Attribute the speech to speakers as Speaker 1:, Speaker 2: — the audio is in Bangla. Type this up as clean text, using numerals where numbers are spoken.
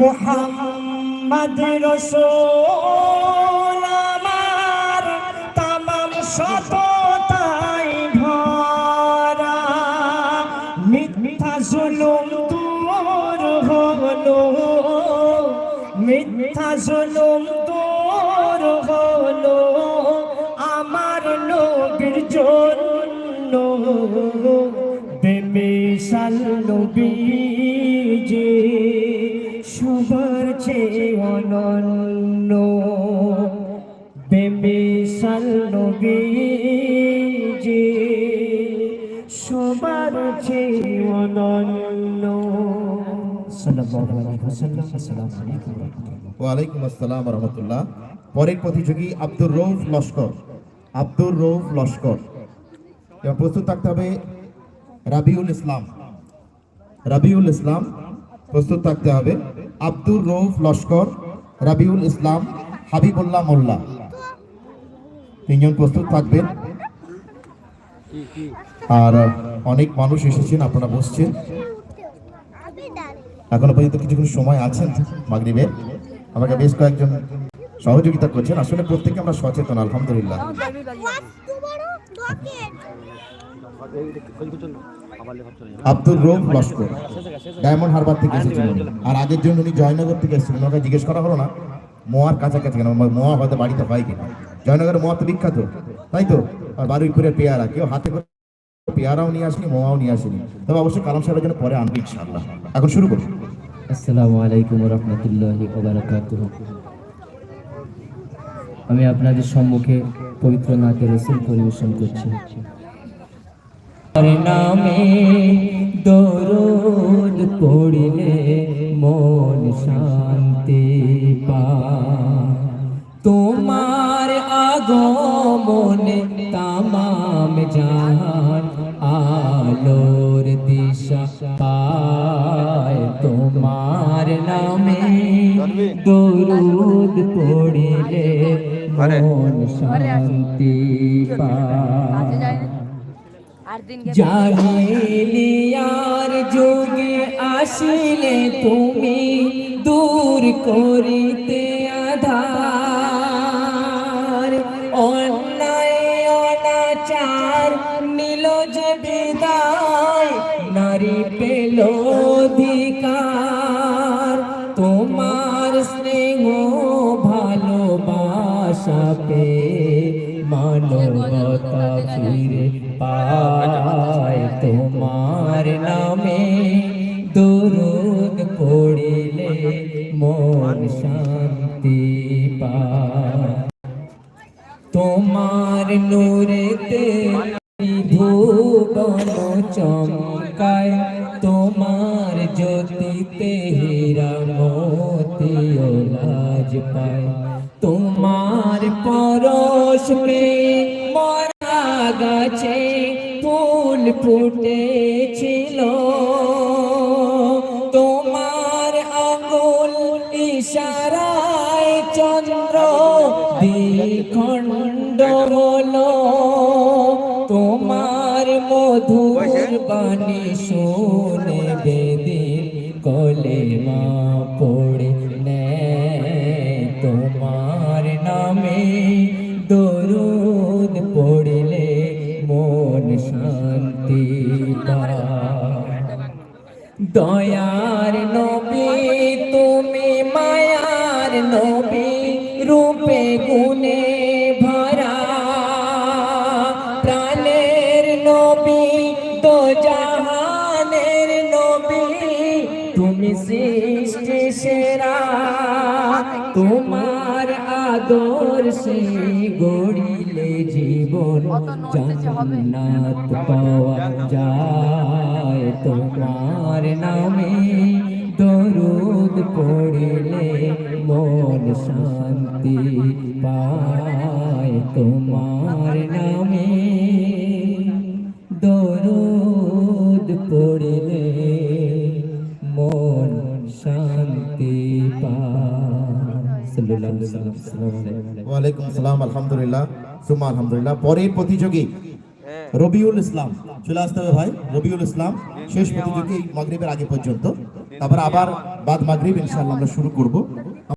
Speaker 1: মুহাম্মদ রাসূল আমার তামাম সততায় ভরা মিথ্যা জুলুম দূর হলো মিথ্যা জুলুম দূর হলো আমার নবীর জন্য বেমিসাল নবী যে সবার চেয়ে অনন্য বেমিসাল নবী যে সবার চেয়ে অনন্য সাল্লাল্লাহু আলাইহি ওয়াসাল্লাম। আসসালামু আলাইকুম ওয়া রাহমাতুল্লাহ।
Speaker 2: ওয়া আলাইকুম আসসালাম ওয়া রাহমাতুল্লাহ। পরের প্রতিযোগী আব্দুর রউফ লস্কর। আব্দুর রউফ লস্কর এবং প্রস্তুত থাকতে হবে রাবিউল ইসলাম। রাবিউল ইসলাম প্রস্তুত থাকতে হবে। আব্দুর রউফ লস্কর, রাবিউল ইসলাম, হাবিবুল্লাহ মোল্লা, তিনজন প্রস্তুত থাকবেন। আর অনেক মানুষ এসেছেন, আপনারা বসছেন। এখনো পর্যন্ত কিছুক্ষণ সময় আছেন মাগরিবের। আমাকে বেশ কয়েকজন সহযোগিতা করছেন। আসলে প্রত্যেকে আমরা সচেতন, আলহামদুলিল্লাহ। আব্দুর রউফ লস্কর ডায়মন্ড হারবার থেকে এসেছিলেন, আর আগের জন্য উনি জয়নগর থেকে এসেছিলেন। ওনাকে জিজ্ঞেস করা হলো না মোয়ার কাছাকাছি কেন, মোয়া হয়তো বাড়িতে হয় কিনা। জয়নগরের মোয়া তো বিখ্যাত, তাই তো। আর বারুইপুরের পেয়ারা, কেউ হাতে করে পেয়ারাও নিয়ে আসেনি, মোয়াও নিয়ে আসেনি। তবে অবশ্যই কালাম সাহেবের জন্য পরে আনবে ইনশাআল্লাহ। এখন শুরু করুন।
Speaker 3: আসসালামু আলাইকুম ওয়া রাহমাতুল্লাহি ওয়া বারাকাতুহু। আমি আপনাদের সম্মুখে পবিত্র নাতে রাসূল পরিবেশন করছি। নামে দরুদ পড়িলে মন শান্তি পায়, তোমার আগমনে তামাম জাহান আলোর দিশা পায়। তোমার নামে দরুদ পড়িলে মন শান্তি পায়। জাহিলিয়ার যুগে আসিলে তুমি দূর করিতে আধার, অন্যায় অনাচার নিল যে বিদায়, নারী পেল অধিকার। তোমার স্নেহ ভালোবাসা পেয়ে মানবতা ফিরে পায়। তোমার নামে দরুদ পড়িলে মন শান্তি পায়। তোমার নূরেতে ভুবন চমকায়, তোমার জ্যোতিতে হীরা মোতি লাজ পায়। তোমার পরশ পেয়ে মরা গাছে ফুল ফুটেছিল, তোমার আঙ্গুল ইশারায় চন্দ্র দ্বিখণ্ড হলো। তোমার মধুর বাণী শুনে বেদিন কলেমা পড়ে নেয়। তোমার নামে দরুদ পড়িলে মন শান্তি পায়। দয়ার নবী তুমি মায়ার নবী, রূপে গুণে ভরা, প্রাণের নবী দো জাহানের নবী, তুমি সৃষ্টি সেরা। তোমার আদর্শে গড়িলে জীবন জান্নাত পাওয়া যায়। তোমার নামে দরুদ পড়িলে মন শান্তি পায়। তোমার নামে দরুদ পড়িলে মন শান্তি পায়।
Speaker 2: ওয়ালাইকুম আসসালাম। আলহামদুলিল্লাহ, সুম্মা আলহামদুলিল্লাহ। পরের প্রতিযোগী রবিউল ইসলাম, চলে আসতে হবে ভাই। রবিউল ইসলাম শেষ প্রতিযোগী মাগরিবের আগে পর্যন্ত। তারপর আবার বাদ মাগরিব ইনশাআল্লাহ আমরা শুরু করব।